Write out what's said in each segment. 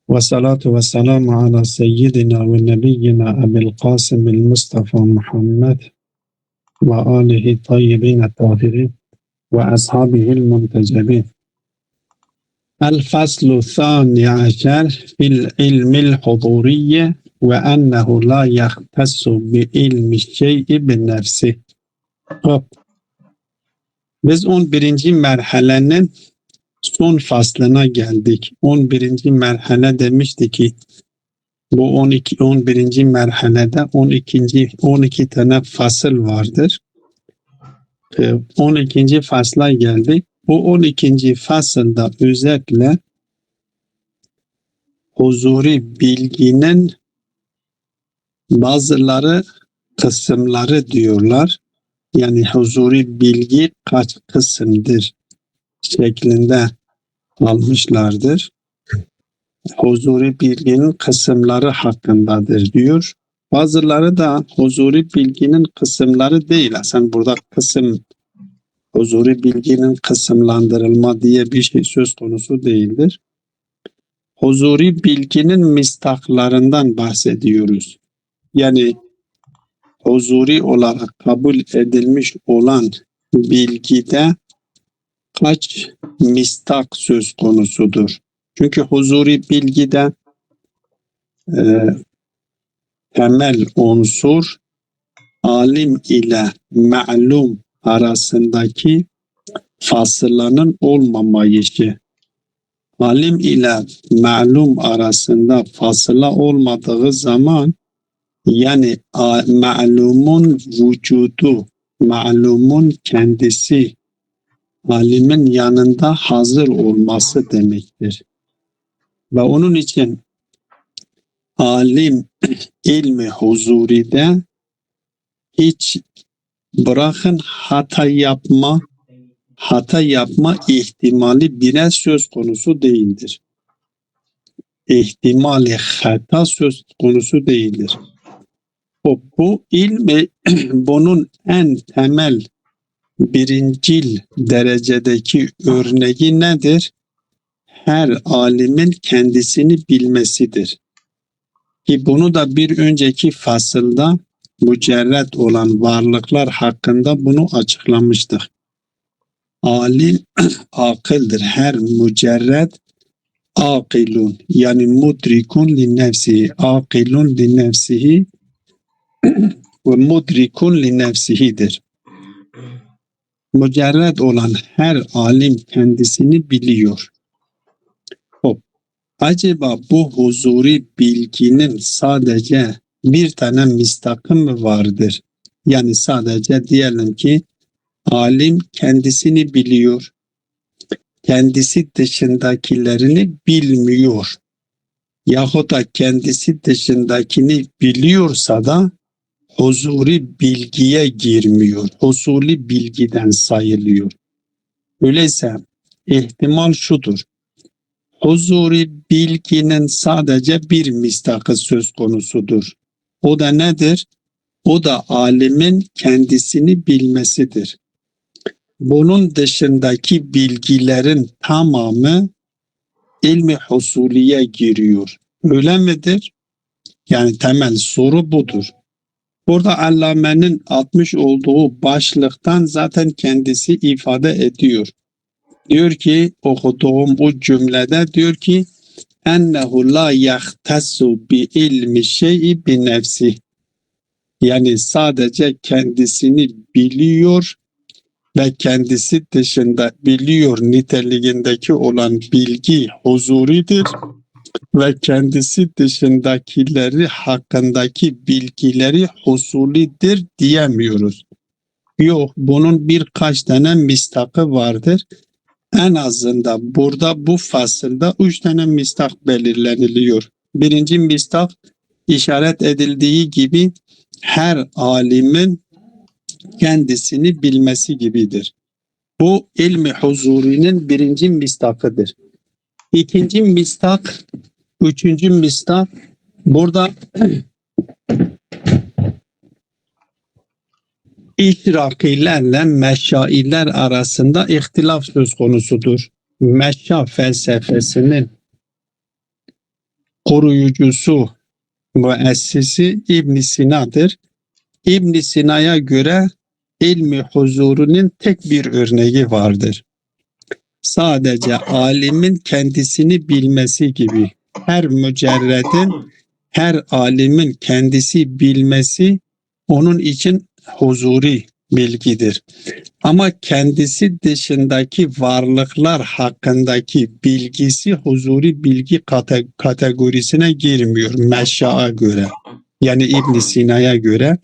Ve salatu ve selamu ala seyyidina ve nebiyyina Ebil Kasım'il Mustafa Muhammed ve alihi tayyibine tahirin ve ashabihil muntecebin. El faslu thani aşer fil ilmil huduriyye ve ennehu la yahtessu bi ilmi şey'i bin nefsi. Biz 11. merhalenin son faslına geldik. 11. merhale demişti ki bu 11. merhalede 12 tane fasıl vardır. 12. fasla geldik. Bu 12. fasılda özetle huzuri bilginin bazıları kısımları diyorlar. Yani huzuri bilgi kaç kısımdır şeklinde almışlardır. Huzuri bilginin kısımları hakkındadır diyor. Bazıları da huzuri bilginin kısımları değil. Sen burada huzuri bilginin kısımlandırılma diye bir şey söz konusu değildir. Huzuri bilginin mistaklarından bahsediyoruz. Yani huzuri olarak kabul edilmiş olan bilgide kaç mistak söz konusudur? Çünkü huzuri bilgide temel unsur alim ile ma'lum arasındaki fasılanın olmamayışı. Alim ile ma'lum arasında fasıla olmadığı zaman yani ma'lumun vücudu, ma'lumun kendisi alimin yanında hazır olması demektir. Ve onun için alim ilmi huzuride hiç bırakın hata yapma ihtimali bile söz konusu değildir. İhtimali hata söz konusu değildir. Bu ilmi bunun en temel birincil derecedeki örneği nedir? Her alimin kendisini bilmesidir. Ki bunu da bir önceki fasılda mücerret olan varlıklar hakkında bunu açıklamıştık. Alim akıldır. Her mücerret akilun yani mudrikun li nefsihi, akilun li nefsihi ve mudrikun li nefsihidir. Mücerret olan her alim kendisini biliyor. Acaba bu huzuri bilginin sadece bir tane mistakı mı vardır? Yani sadece diyelim ki alim kendisini biliyor. Kendisi dışındakilerini bilmiyor. Yahut da kendisi dışındakini biliyorsa da huzuri bilgiye girmiyor. Huzuri bilgiden sayılıyor. Öyleyse ihtimal şudur. Huzuri bilginin sadece bir mistakı söz konusudur. O da nedir? O da alimin kendisini bilmesidir. Bunun dışındaki bilgilerin tamamı ilmi husuliye giriyor. Öyle midir? Yani temel soru budur. Burada Allame'nin atmış olduğu başlıktan zaten kendisi ifade ediyor. Diyor ki okuduğum bu cümlede diyor ki ennehu la yahtessu bi ilmi şey'i bi nefsi. Yani sadece kendisini biliyor ve kendisi dışında biliyor niteliğindeki olan bilgi huzuridir ve kendisi dışındakileri hakkındaki bilgileri husulidir diyemiyoruz. Yok, bunun birkaç tane mistakı vardır. En azından burada bu fasılda 3 tane mistak belirleniliyor. Birinci mistak işaret edildiği gibi her alimin kendisini bilmesi gibidir. Bu ilmi huzurinin birinci mistakıdır. İkinci mistak, üçüncü mistak burada İşrakilerle meşailer arasında ihtilaf söz konusudur. Meşa felsefesinin koruyucusu, müessisi İbn Sina'dır. İbn Sina'ya göre ilmi huzurunun tek bir örneği vardır. Sadece alimin kendisini bilmesi gibi her mücerredin, her alimin kendisi bilmesi onun için huzuri bilgidir. Ama kendisi dışındaki varlıklar hakkındaki bilgisi huzuri bilgi kategorisine girmiyor Meşşa'ya göre. Yani İbn Sina'ya göre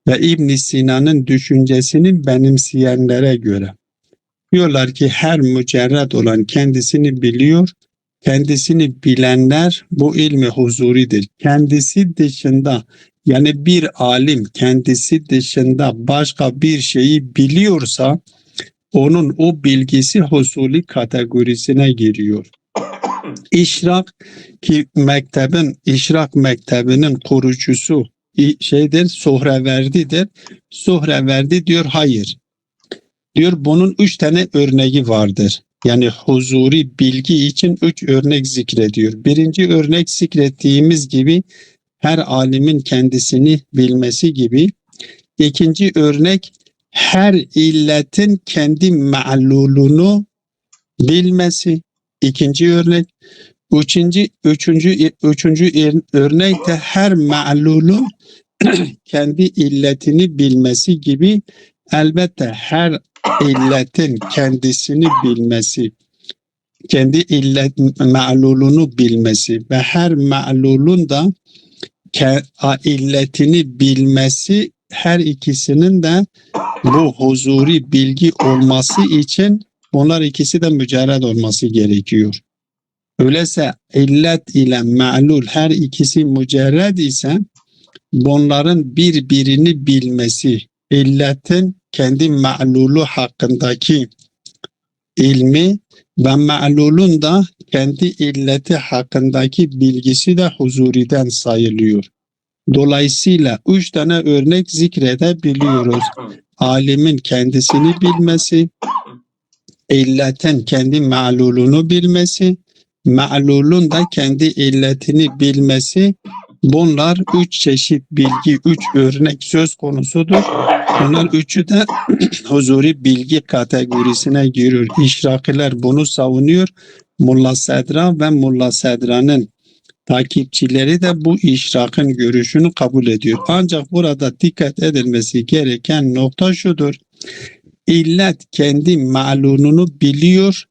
ve İbn Sina'nın düşüncesini benimseyenlere göre. Diyorlar ki her mücerred olan kendisini biliyor. Kendisini bilenler bu ilmi huzuridir. Kendisi dışında yani bir alim kendisi dışında başka bir şeyi biliyorsa onun o bilgisi husuli kategorisine giriyor. İşrak ki İşrak mektebinin kurucusu Suhreverdi'dir. Suhreverdi diyor hayır. Diyor bunun 3 tane örneği vardır. Yani huzuri bilgi için 3 örnek zikrediyor. Birinci örnek zikrettiğimiz gibi her alimin kendisini bilmesi gibi. İkinci örnek her illetin kendi ma'lulunu bilmesi. İkinci örnek. Üçüncü örnek de her ma'lulun kendi illetini bilmesi gibi. Elbette her illetin kendisini bilmesi, kendi ma'lulunu bilmesi ve her ma'lulun da illetini bilmesi, her ikisinin de bu huzuri bilgi olması için onlar ikisi de mücerred olması gerekiyor. Öyleyse illet ile ma'lul her ikisi mücerred ise bunların birbirini bilmesi, illetin kendi ma'lulu hakkındaki ilmi ve ma'lulun da kendi illeti hakkındaki bilgisi de huzuriden sayılıyor. Dolayısıyla 3 tane örnek zikredebiliyoruz. Alimin kendisini bilmesi, illetin kendi ma'lulunu bilmesi, ma'lulun da kendi illetini bilmesi. Bunlar 3 çeşit bilgi, 3 örnek söz konusudur. Bunlar üçü de huzuri bilgi kategorisine giriyor. İşrakiler bunu savunuyor. Mulla Sedra ve Mulla Sedra'nın takipçileri de bu işrakın görüşünü kabul ediyor. Ancak burada dikkat edilmesi gereken nokta şudur. İllet kendi ma'lununu biliyor,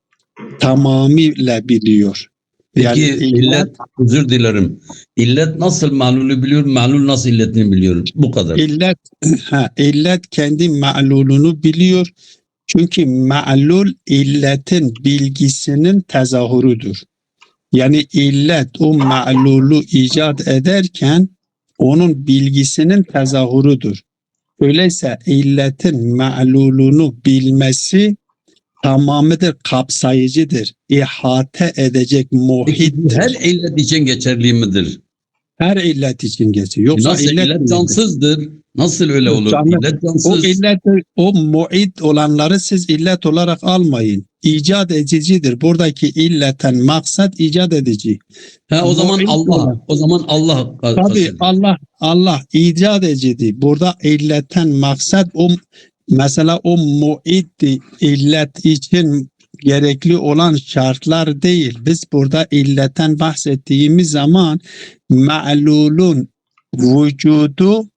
tamamıyla biliyor. Peki illet, özür dilerim. İllet nasıl ma'lulü biliyor, ma'lul nasıl illetini biliyor? Bu kadar. İllet kendi ma'lulunu biliyor. Çünkü ma'lul illetin bilgisinin tezahürüdür. Yani illet o ma'lulu icat ederken onun bilgisinin tezahürüdür. Öyleyse illetin ma'lulunu bilmesi tamamıdır, kapsayıcıdır, ihate edecek muhittir. Her illet için geçerli midir? Her illet için geçiyor. Yoksa nasıl illet cansızdır? Nasıl öyle olur? Canlı. İllet cansız. O illet, o muid olanları siz illet olarak almayın. İcat edicidir. Buradaki illetten maksat icat edici. O zaman Allah. Olan. O zaman Allah. Tabii Allah icat edicidir. Burada illetten maksat o mesela o muid illet için gerekli olan şartlar değil. Biz burada illetten bahsettiğimiz zaman ma'lulun vücudu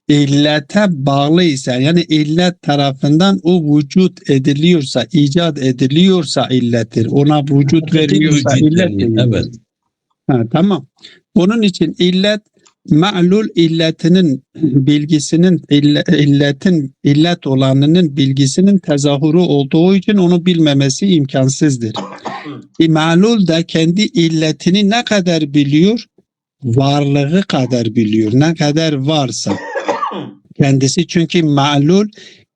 illete bağlıysa yani illet tarafından o vücut ediliyorsa, icat ediliyorsa illettir. Ona vücut vermiyorsa illettir. Evet. Tamam. Onun için illet ma'lul illetinin bilgisinin illet olanının bilgisinin tezahürü olduğu için onu bilmemesi imkansızdır. Ma'lul da kendi illetini ne kadar biliyor? Varlığı kadar biliyor. Ne kadar varsa. Kendisi çünkü ma'lul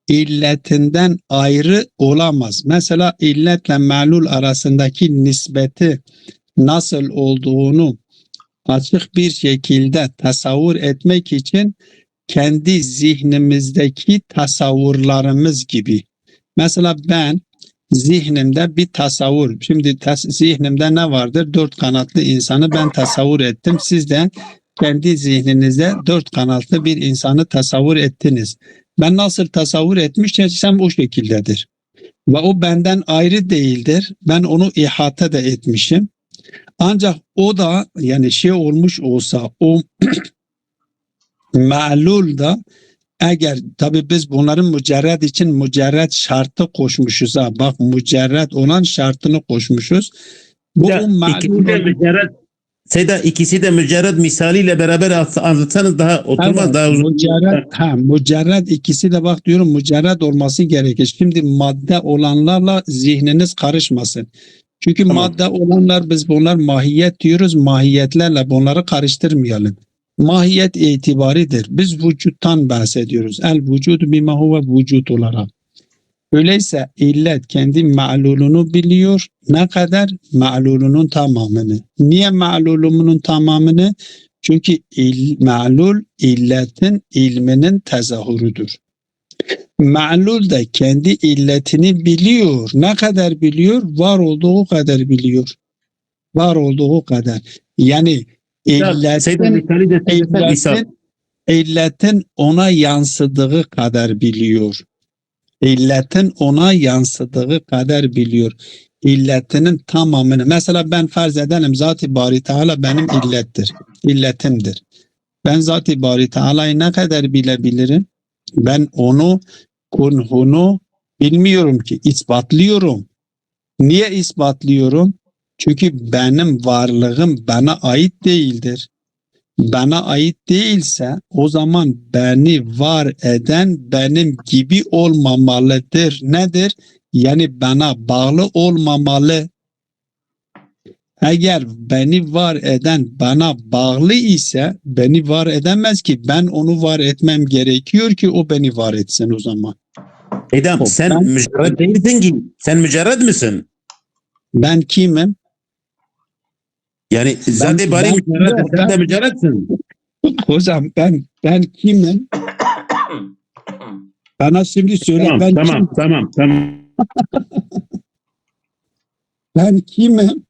illetinden ayrı olamaz. Mesela illetle ma'lul arasındaki nispeti nasıl olduğunu açık bir şekilde tasavvur etmek için kendi zihnimizdeki tasavvurlarımız gibi. Mesela ben zihnimde bir tasavvur. Şimdi zihnimde ne vardır? Dört kanatlı insanı ben tasavvur ettim. Siz de kendi zihninizde dört kanatlı bir insanı tasavvur ettiniz. Ben nasıl tasavvur etmişsem o şekildedir. Ve o benden ayrı değildir. Ben onu ihata da etmişim. Ancak o da yani şey olmuş olsa o ma'lul da eğer tabi biz bunların mücerred için mücerred şartı koşmuşuz ha. Bak mücerred olan şartını koşmuşuz. Bu Ya, ma'lul ikisi de mücerred misaliyle beraber anlatsanız daha oturmaz, evet, daha uzun. mücerred ikisi de bak diyorum mücerred olması gerekir. Şimdi madde olanlarla zihniniz karışmasın. Çünkü Tamam. madde olanlar biz bunlar mahiyet diyoruz. Mahiyetlerle bunları karıştırmayalım. Mahiyet itibaridir. Biz vücuttan bahsediyoruz. El vücudu bima huve vücut olarak. Öyleyse illet kendi ma'lulunu biliyor. Ne kadar? Ma'lulunun tamamını. Niye ma'lulunun tamamını? Çünkü ma'lul illetin ilminin tezahürüdür. Ma'lul da kendi illetini biliyor. Ne kadar biliyor? Var olduğu kadar biliyor. Var olduğu kadar. Yani illetin ona yansıdığı kadar biliyor. İlletin ona yansıdığı kadar biliyor. İlletinin tamamını. Mesela ben farz edelim Zat-ı Bari Teala benim illettir. İlletimdir. Ben Zat-ı Bari Teala'yı ne kadar bilebilirim? Ben onu kunhunu bilmiyorum ki. İspatlıyorum. Niye ispatlıyorum? Çünkü benim varlığım bana ait değildir. Bana ait değilse o zaman beni var eden benim gibi olmamalıdır. Nedir? Yani bana bağlı olmamalı. Eğer beni var eden bana bağlı ise beni var edemez ki. Ben onu var etmem gerekiyor ki o beni var etsin o zaman. Edam sen mücerred değilsin ki. Sen mücerred misin? Ben kimim? Yani zaten bari mücerred. Sen de mücerredsin. Hocam ben kimim? Bana şimdi söyle Tamam. Ben kimim?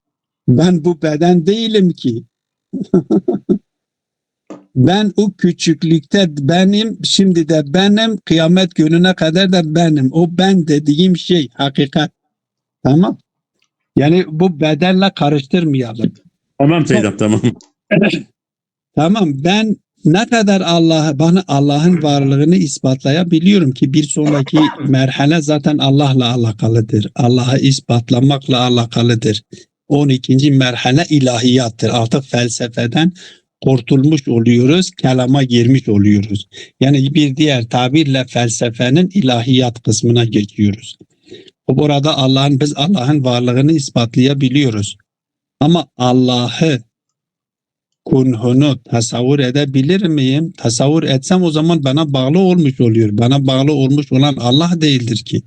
Ben bu beden değilim ki. Ben o küçüklükte benim, şimdi de benim, kıyamet gününe kadar da benim. O ben dediğim şey hakikat. Tamam. Yani bu bedenle karıştırmayalım. Tamam Seydam, tamam. Tamam, ben ne kadar bana Allah'ın varlığını ispatlayabiliyorum ki bir sonraki merhale zaten Allah'la alakalıdır. Allah'ı ispatlamakla alakalıdır. 12. merhale ilahiyattır. Artık felsefeden kurtulmuş oluyoruz, kelama girmiş oluyoruz. Yani bir diğer tabirle felsefenin ilahiyat kısmına geçiyoruz. Burada biz Allah'ın varlığını ispatlayabiliyoruz. Ama Allah'ı kunhunu tasavvur edebilir miyim? Tasavvur etsem o zaman bana bağlı olmuş oluyor. Bana bağlı olmuş olan Allah değildir ki.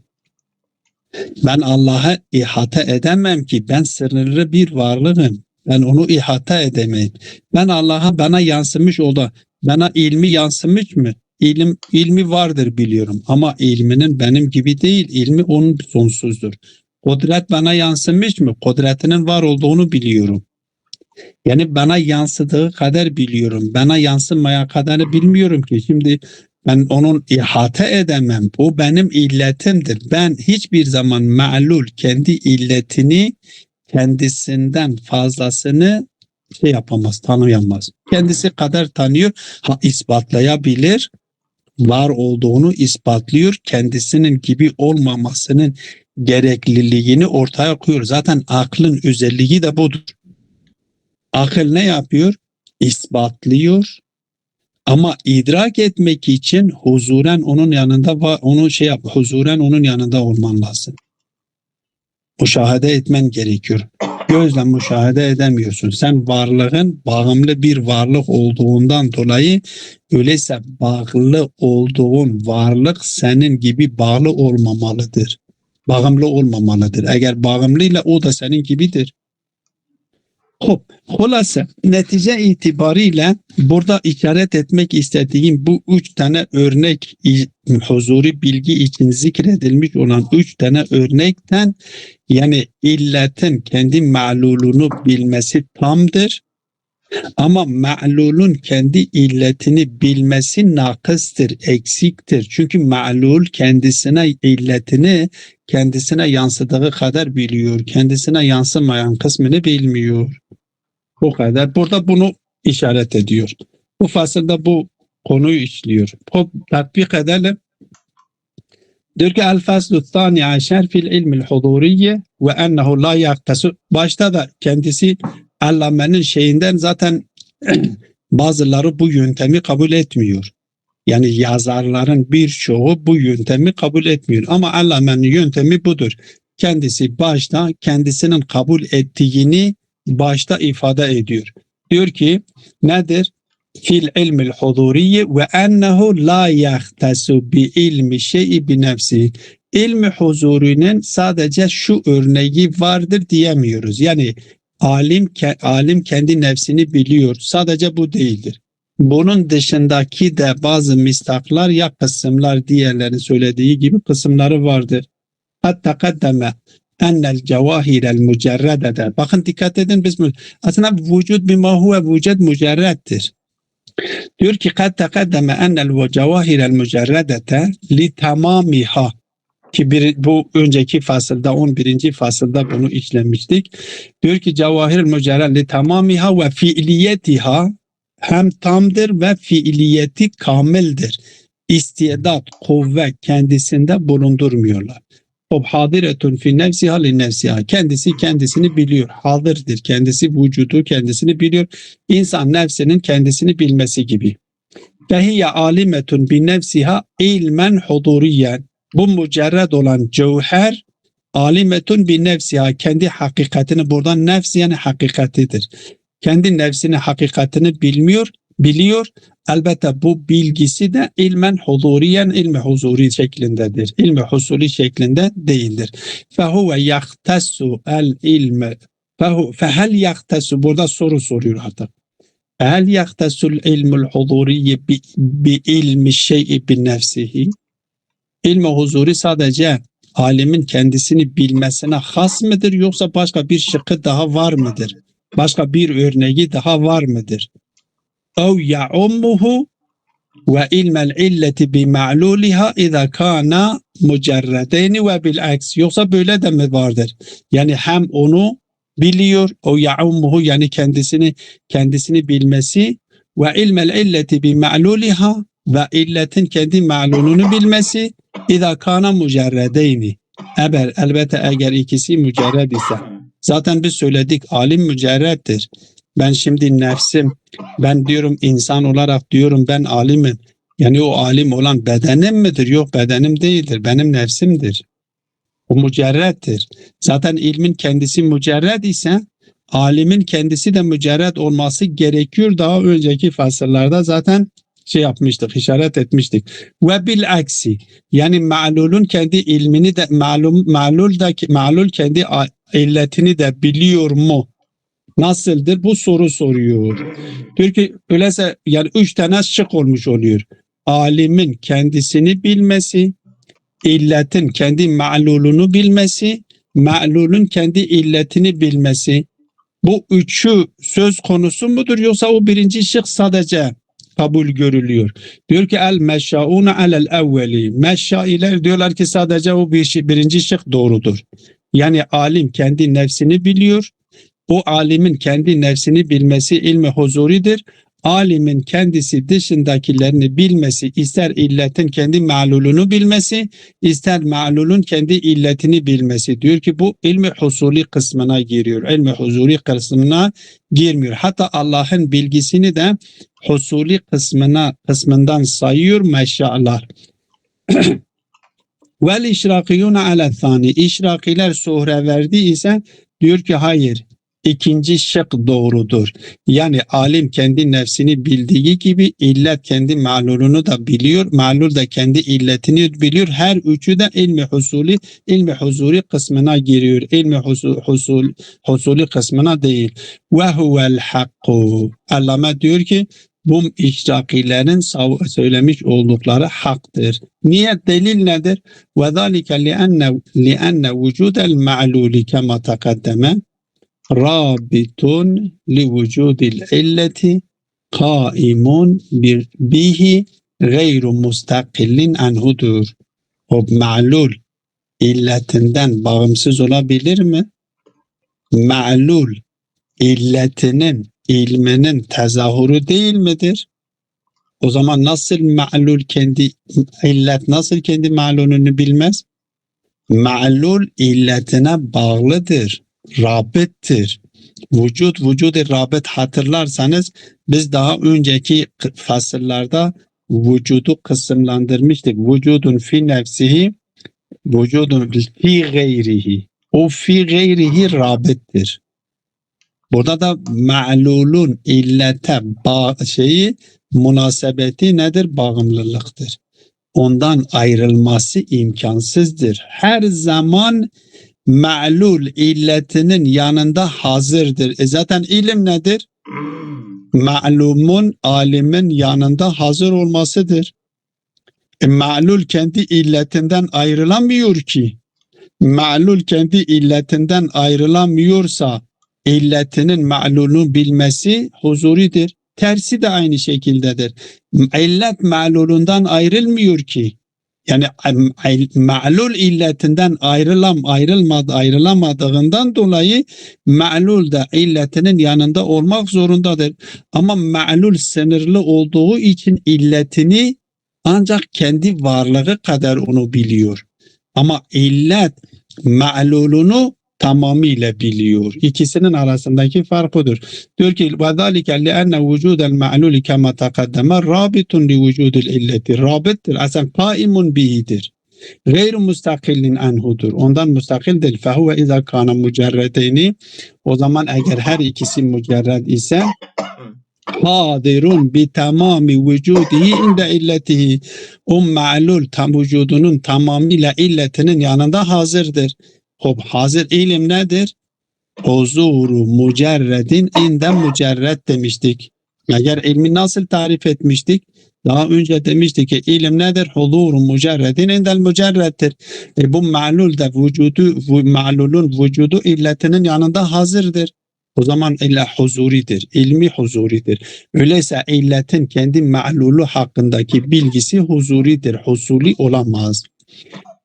Ben Allah'ı ihata edemem ki. Ben sınırlı bir varlığım. Ben onu ihata edemeyim. Ben Allah'a bana yansımış oldu. Bana ilmi yansımış mı? İlmi vardır biliyorum. Ama ilminin benim gibi değil. İlmi onun sonsuzdur. Kudret bana yansımış mı? Kudretinin var olduğunu biliyorum. Yani bana yansıdığı kadar biliyorum. Bana yansımaya kadar bilmiyorum ki. Şimdi ben onun ihata edemem. O benim illetimdir. Ben hiçbir zaman ma'lul kendi illetini kendisinden fazlasını yapamaz, tanıyamaz. Kendisi kadar tanıyor. İspatlayabilir. Var olduğunu ispatlıyor. Kendisinin gibi olmamasının gerekliliğini ortaya koyuyor. Zaten aklın özelliği de budur. Akıl ne yapıyor? İspatlıyor. Ama idrak etmek için huzuren onun yanında huzuren onun yanında olman lazım. Müşahede etmen gerekiyor. Gözle müşahede edemiyorsun. Sen varlığın bağımlı bir varlık olduğundan dolayı öyleyse bağlı olduğun varlık senin gibi bağlı olmamalıdır. Bağımlı olmamalıdır. Eğer bağımlıyla o da senin gibidir. Hulasa netice itibariyle burada işaret etmek istediğim bu 3 tane örnek huzuri bilgi için zikredilmiş olan 3 tane örnekten yani illetin kendi ma'lulunu bilmesi tamdır. Ama ma'lulun kendi illetini bilmesi nakıstır, eksiktir. Çünkü ma'lul kendisine illetini kendisine yansıdığı kadar biliyor. Kendisine yansımayan kısmını bilmiyor. O kadar. Burada bunu işaret ediyor. Bu fasılda bu konuyu işliyor. Tatbik edelim. Diyor ki el-faslu thani aşer fil ilmil huduriyye ve ennehu la yaktasu. Başta da kendisi Allame'nin şeyinden zaten bazıları bu yöntemi kabul etmiyor. Yani yazarların birçoğu bu yöntemi kabul etmiyor. Ama Allame'nin yöntemi budur. Kendisi başta kendisinin kabul ettiğini başta ifade ediyor. Diyor ki nedir? Fil ilmil huduriyye ve ennehu la yahtasu bi ilmi şey'i bi nefsi. İlmi huzurinin sadece şu örneği vardır diyemiyoruz. Yani alim kendi nefsini biliyor. Sadece bu değildir. Bunun dışındaki de bazı mistaklar ya kısımlar diğerlerin söylediği gibi kısımları vardır. Hatta kaddeme ennel cevahirel mücerredede. Bakın dikkat edin biz aslında vücut bima huve vücud mücerreddir. Diyor ki kad tekaddeme ennel cevahirel mücerredete li tamamiha ki bu önceki fasılda 11. fasılda bunu işlemiştik. Diyor ki cevahirel mücerred li tamamiha ve fiiliyetiha hem tamdır ve fiiliyeti kamildir. İstidat, kuvvet kendisinde bulundurmuyorlar. Hadiretun fi nefsiha li nefsiha. Kendisi kendisini biliyor. Hazırdır. Kendisi vücudu kendisini biliyor. İnsan nefsinin kendisini bilmesi gibi. Fehiyye alimetun bi nefsiha ilmen huduriyen. Bu mücerred olan cevher alimetun bi nefsiha. Kendi hakikatini buradan nefs yani hakikatidir. Kendi nefsini hakikatini biliyor. Elbette bu bilgisi de ilmen huzuriyen ilmi huzuri şeklindedir. İlmi husuli şeklinde değildir. Fehuve yaktassu el ilme fehel yaktassu burada soru soruyor artık. Fehel yaktassul ilmul huzuriye bi ilmi şey'i bi nefsihi. İlmi huzuri sadece alimin kendisini bilmesine has mıdır yoksa başka bir şıkkı daha var mıdır? Başka bir örneği daha var mıdır? أو يعمه وعلم العلة بمعلولها إذا كان مجردين وبالعكس. Yoksa böyle de mi vardır? Yani hem onu biliyor, o ya'ummuhu yani kendisini bilmesi ve ilmel illeti bi ma'luliha ve illetin kendi ma'lulunu bilmesi إذا كان مجردين. Elbette eğer ikisi mücerred ise. Zaten biz söyledik alim mücerreddir. Ben şimdi nefsim, ben diyorum insan olarak diyorum ben alimim. Yani o alim olan bedenim midir? Yok bedenim değildir. Benim nefsimdir. O mücerreddir. Zaten ilmin kendisi mücerred ise alimin kendisi de mücerred olması gerekiyor. Daha önceki fasıllarda zaten yapmıştık, işaret etmiştik. Ve bil aksi yani ma'lulun kendi ilmini de ma'lul kendi illetini de biliyor mu? Nasıldır? Bu soru soruyor. Diyor ki öyleyse yani 3 tane şık olmuş oluyor. Alimin kendisini bilmesi, illetin kendi ma'lulunu bilmesi, ma'lulun kendi illetini bilmesi. Bu üçü söz konusu mudur yoksa o birinci şık sadece kabul görülüyor? Diyor ki el meşşaune alel evveli. Meşşailer diyorlar ki sadece o birinci şık doğrudur. Yani alim kendi nefsini biliyor. O alimin kendi nefsini bilmesi ilmi huzuridir. Alimin kendisi dışındakilerini bilmesi, ister illetin kendi ma'lulunu bilmesi, ister ma'lulun kendi illetini bilmesi. Diyor ki bu ilmi husuli kısmına giriyor. İlmi huzuri kısmına girmiyor. Hatta Allah'ın bilgisini de husuli kısmından sayıyor meşalar. Vel işrakiyun ala thani. İşrakiler suhre verdi ise diyor ki hayır. İkinci şık doğrudur. Yani alim kendi nefsini bildiği gibi illet kendi malulunu da biliyor. Malul da kendi illetini biliyor. Her üçü de ilmi huzuri kısmına giriyor. İlmi husuli kısmına değil. Ve huvel hakku. Allame diyor ki bu işrakilerin söylemiş oldukları haktır. Niye? Delil nedir? Ve zâlike li'enne vücudel ma'lûli kema takaddeme rabitun li vücudil illeti kaimun bihi gayru mustakillin anhudur. O ma'lul illetinden bağımsız olabilir mi? Ma'lul illetinin, ilminin tezahürü değil midir? O zaman nasıl ma'lul illet nasıl kendi ma'lulünü bilmez? Ma'lul illetine bağlıdır. Rabittir. Vücudu rabit hatırlarsanız biz daha önceki fasıllarda vücudu kısımlandırmıştık. Vücudun fi nefsihi, vücudun fi gayrihi. O fi gayrihi rabittir. Burada da ma'lulun illete münasebeti nedir? Bağımlılıktır. Ondan ayrılması imkansızdır. Her zaman ma'lul illetinin yanında hazırdır. Zaten ilim nedir? Ma'lumun, alimin yanında hazır olmasıdır. Ma'lul kendi illetinden ayrılamıyor ki. Ma'lul kendi illetinden ayrılamıyorsa illetinin ma'lulunu bilmesi huzuridir. Tersi de aynı şekildedir. İllet ma'lulundan ayrılmıyor ki. Yani ma'lul illetinden ayrılamadığından dolayı ma'lul da illetinin yanında olmak zorundadır. Ama ma'lul sınırlı olduğu için illetini ancak kendi varlığı kadar onu biliyor. Ama illet ma'lulunu tamamıyla biliyor. İkisinin arasındaki fark odur. Diyor ki وَذَٰلِكَ لِأَنَّ وُجُودَ الْمَعْلُولِ كَمَا تَقَدَّمَ رَابِطٌ لِوُجُودِ الْاِلَّةِ Rabittir. Aslında kaimun bihidir. Gayru mustakillin anhudur. Ondan mustakil değil. فَهُوَ اِذَا كَانَ mücerredeyni. O zaman eğer her ikisi mücerred ise hadirun bi tamami vücudihi inde illetihi. O ma'lul tam vücudunun tamamıyla illetinin yanında hazırdır. Hazır ilim nedir? Huzuru mücerredin inde mücerred demiştik. Eğer ilmi nasıl tarif etmiştik? Daha önce demiştik ki ilim nedir? Huzuru mücerredin indel mücerreddir. Bu ma'lul da ma'lulun vücudu illetinin yanında hazırdır. O zaman illa huzuridir. İlmi huzuridir. Öyleyse illetin kendi ma'lulu hakkındaki bilgisi huzuridir. Husuli olamaz.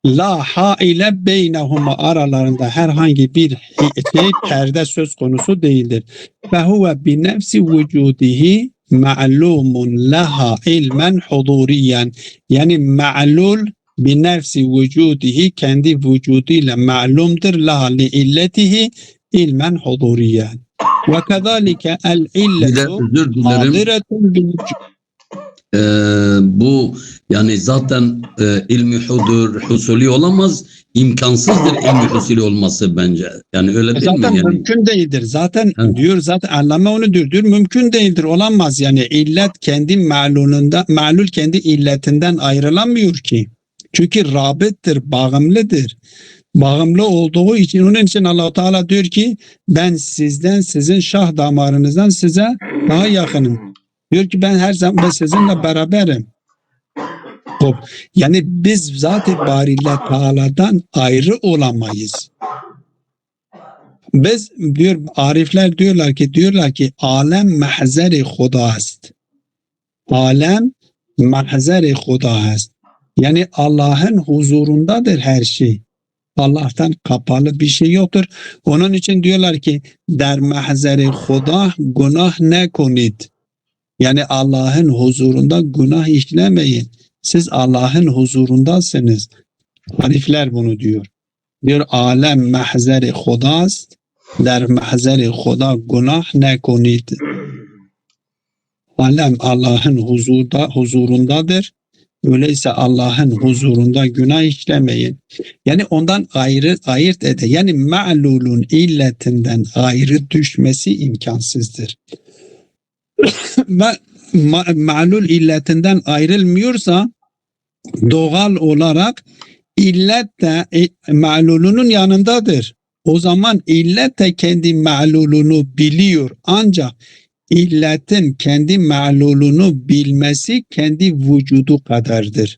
La haile beynehuma aralarında herhangi bir perde söz konusu değildir. Ve huve bi nefsi vücudihi ma'lumun laha ilmen huduriyen. Yani ma'lul bi nefsi vücudihi kendi vücuduyla ma'lumdur laha li illetihi ilmen huduriyen. Ve kezalike el illetu Özür dilerim. hadiretun bil Bu yani zaten ilmi husuli olamaz. İmkansızdır ilmi husuli olması bence. Yani öyle değil zaten mi? Yani, mümkün değildir. Zaten evet. diyor zaten Allame onu diyor mümkün değildir, olamaz. Yani illet kendi ma'lul kendi illetinden ayrılamıyor ki. Çünkü rabittir, bağımlıdır. Bağımlı olduğu için onun için Allah Teala diyor ki ben sizin şah damarınızdan size daha yakınım. Diyor ki ben her zaman sizinle beraberim. Yani biz zat-ı bariyle Teala'dan ayrı olamayız. Biz diyor arifler diyorlar ki alem mahzeri Huda'st. Alem mahzeri Huda'st. Yani Allah'ın huzurundadır her şey. Allah'tan kapalı bir şey yoktur. Onun için diyorlar ki der mahzeri Huda günah ne konid. Yani Allah'ın huzurunda günah işlemeyin. Siz Allah'ın huzurundasınız. Arifler bunu diyor. Diyor alem mahzeri Huda'st, der mahzeri Huda günah ne konid. Alem Allah'ın huzurundadır. Öyleyse Allah'ın huzurunda günah işlemeyin. Yani ondan ayırt ede. Yani ma'lulun illetinden ayrı düşmesi imkansızdır. Ma'lul illetinden ayrılmıyorsa doğal olarak illet de ma'lulunun yanındadır. O zaman illet de kendi ma'lulunu biliyor. Ancak illetin kendi ma'lulunu bilmesi kendi vücudu kadardır.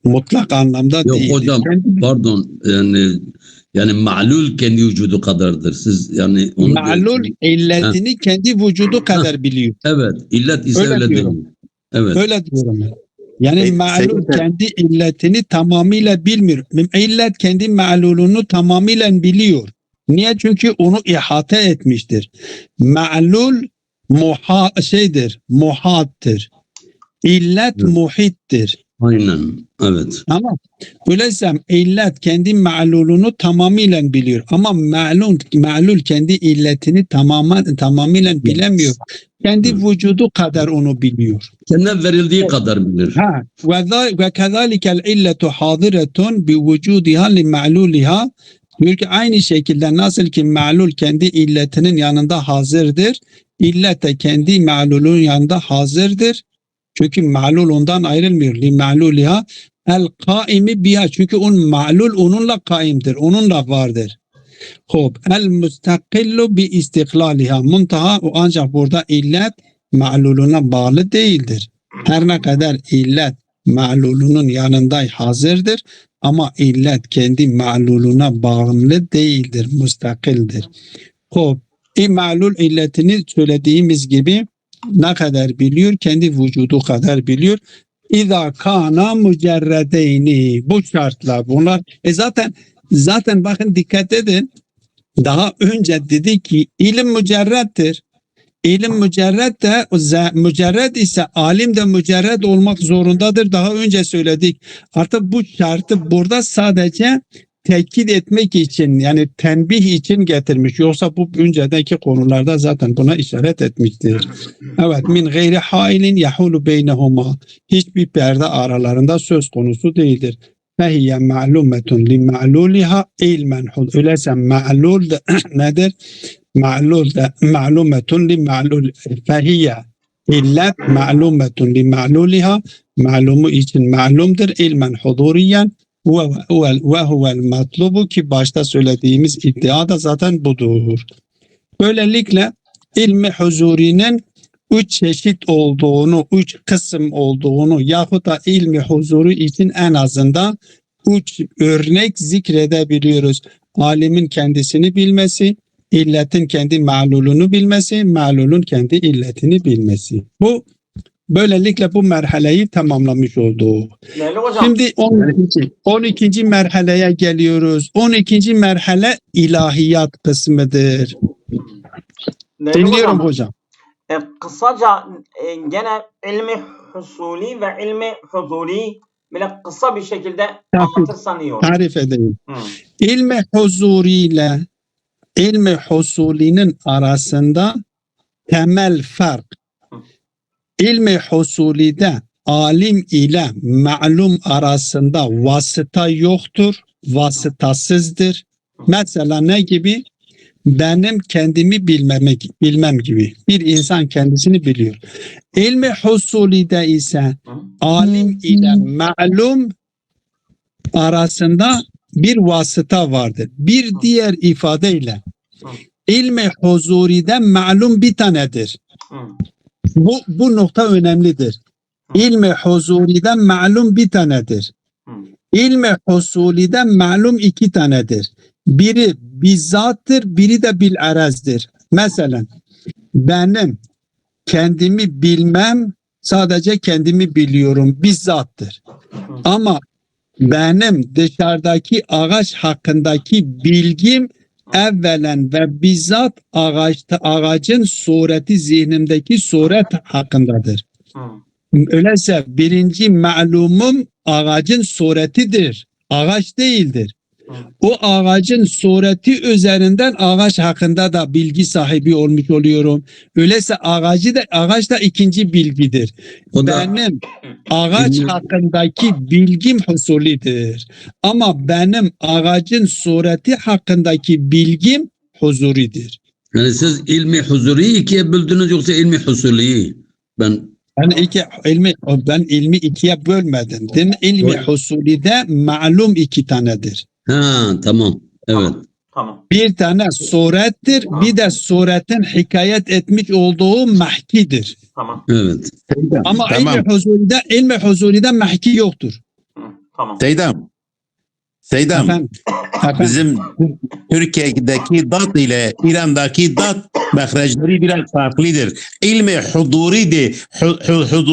Mutlak anlamda Yok değildir. hocam, pardon, yani ma'lul kendi vücudu kadardır. Siz yani onu Ma'lul illetini kendi vücudu kadar biliyor. evet, illet ise Öyle öyle diyorum. değil. Evet. Öyle diyorum ben. Yani ma'lul Seyyid- kendi illetini tamamıyla bilmiyor. İllet kendi ma'lulunu tamamıyla biliyor. Niye? Çünkü onu ihate etmiştir. Ma'lul muhattır. İllet Evet. muhittir. Aynen. Evet. Ama öyleyse illet kendi ma'lulunu tamamıyla biliyor. Ama ma'lul kendi illetini tamamıyla bilemiyor. Kendi Evet. vücudu kadar onu biliyor. Kendine verildiği kadar bilir. Ha, ve kezalikel illetu hadiretun bi vücudiha li ma'luliha. Diyor ki aynı şekilde nasıl ki ma'lul kendi illetinin yanında hazırdır, illet de kendi ma'lulun yanında hazırdır. Çünkü ma'lul ondan ayrılmıyor. Li ma'luliha el kaimi biha. Çünkü ma'lul onunla kaimdir, onunla vardır. Hop, el mustakillu bi istiklaliha. Muntaha o ancak burada illet ma'luluna bağlı değildir. Her ne kadar illet ma'lulunun yanında hazırdır ama illet kendi ma'luluna bağımlı değildir, mustakildir. Hop, ma'lul illetini söylediğimiz gibi ne kadar biliyor? Kendi vücudu kadar biliyor. İza kana mücerredeyni. Bu şartlar bunlar. Zaten bakın dikkat edin. Daha önce dedi ki ilim mücerrettir. İlim mücerret de mücerret ise alim de mücerret olmak zorundadır. Daha önce söyledik. Artık bu şartı burada sadece tekit etmek için yani tenbih için getirmiş. Yoksa bu öncedeki konularda zaten buna işaret etmiştir. Evet, min gayri hailin yahulu beynehuma. Hiçbir perde aralarında söz konusu değildir. Fehiyye ma'lumetun li ma'luliha ilmen. Öyleyse ma'lul de nedir? Ma'lumetun li ma'lul. Fehiyye illet ma'lumetun li ma'luliha. Ma'lumu için ma'lumdur. İlmen huduriyen. Ve huvel matlubu ki başta söylediğimiz iddia da zaten budur. Böylelikle ilmi huzurinin 3 çeşit olduğunu, 3 kısım olduğunu yahut da ilmi huzuru için en azından 3 örnek zikredebiliyoruz. Alimin kendisini bilmesi, illetin kendi ma'lulunu bilmesi, ma'lulun kendi illetini bilmesi. Böylelikle bu merhaleyi tamamlamış oldu. Değerli hocam. Şimdi 12. merhaleye geliyoruz. 12. merhale ilahiyat kısmıdır. Değerli Dinliyorum hocam. Kısaca gene ilmi husuli ve ilmi huzuri böyle kısa bir şekilde anlatırsan iyi olur. Tarif edeyim. İlmi huzuri ile ilmi husulinin arasında temel fark. İlmi husulide alim ile ma'lum arasında vasıta yoktur, vasıtasızdır. Mesela ne gibi? Benim kendimi bilmem gibi. Bir insan kendisini biliyor. İlmi husulide ise alim ile ma'lum arasında bir vasıta vardır. Bir diğer ifadeyle ilmi huzuride ma'lum bir tanedir. Bu nokta önemlidir. İlmi huzuride ma'lum bir tanedir. İlmi husulide ma'lum 2 tanedir. Biri bizzattır, biri de bil arazdır. Mesela benim kendimi bilmem, sadece kendimi biliyorum, bizzattır. Ama benim dışarıdaki ağaç hakkındaki bilgim evvelen ve bizzat ağacın sureti zihnimdeki suret hakkındadır. Öyleyse birinci ma'lumum ağacın suretidir. Ağaç değildir. O ağacın sureti üzerinden ağaç hakkında da bilgi sahibi olmuş oluyorum. Öyleyse ağaç da ikinci bilgidir. O da Benim ağaç Bilmiyorum. hakkındaki bilgim husulidir. Ama benim ağacın sureti hakkındaki bilgim huzuridir. yani siz ilmi huzuriyi ikiye böldünüz yoksa ilmi husuliyi? Ben Ben ilmi ikiye bölmedim. Değil mi? İlmi Evet. husulide malum iki tanedir. tamam. Evet. Tamam. Bir tane surettir, bir de suretin hikayet etmiş olduğu mahkidir. Tamam. Evet. Ama Tamam. ilmi huzuride mahki yoktur. Hı, tamam. Seydam, Efendim, bizim Türkiye'deki dat ile İran'daki dat mehreçleri biraz farklıdır. İlmi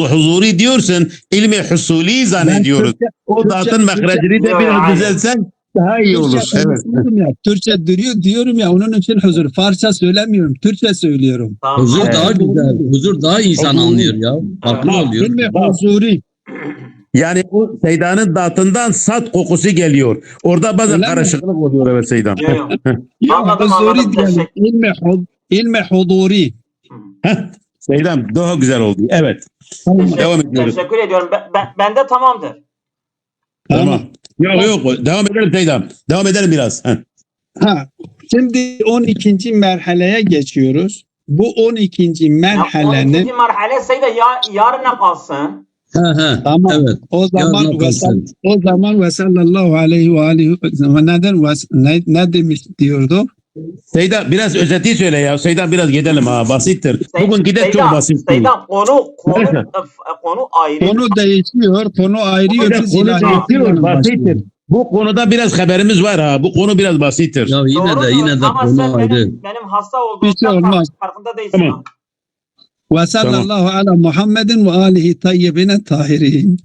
huzuri diyorsun, ilmi husuli zannediyoruz. O datın mehreçleri de biraz düzelsen daha iyi olur. Evet. Türkçe diyorum ya, onun için huzur. Farsça söylemiyorum, Türkçe söylüyorum. Tamam. Huzur Evet. daha güzel. Huzur daha insan Huzur. anlıyor ya. Farklı oluyor. İlmi huzuri. Yani o Seyda'nın datından sat kokusu geliyor. Orada bazen Öyle mi? karışıklık oluyor evet Seydam. Yok, yok. Ya Anladım, huzuri anladım. diyelim. İlmi huduri. Hı. Seydam daha güzel oldu. Evet. Devam ediyoruz. Teşekkür ediyorum. Bende tamamdır. Tamam. Yok. Devam edelim Seydam. Devam edelim biraz. Şimdi 12. merhaleye geçiyoruz. Bu 12. Ya, merhalenin 12. merhale Seyda yarına kalsın. tamam. Evet. O zaman Yarına kalsın. ve sallallahu aleyhi ve aleyhi ne demiş diyordu? Seyda biraz özeti söyle ya. Seyda biraz gidelim ha. Basittir. Bugünkü de çok basit. Seyda konu ayrı. Konu değişiyor, konu ayrıyor. Konu Biz değişiyor. ilahiyatla Basittir. başlıyoruz. Bu konuda biraz haberimiz var ha. Bu konu biraz basittir. Ya yine de Ama konu sen ayrı. benim hasta Bir şey olduğumda olmaz. farkında değilsin. Tamam. Ve sallallahu ala Muhammedin ve alihi tayyibine tahirin.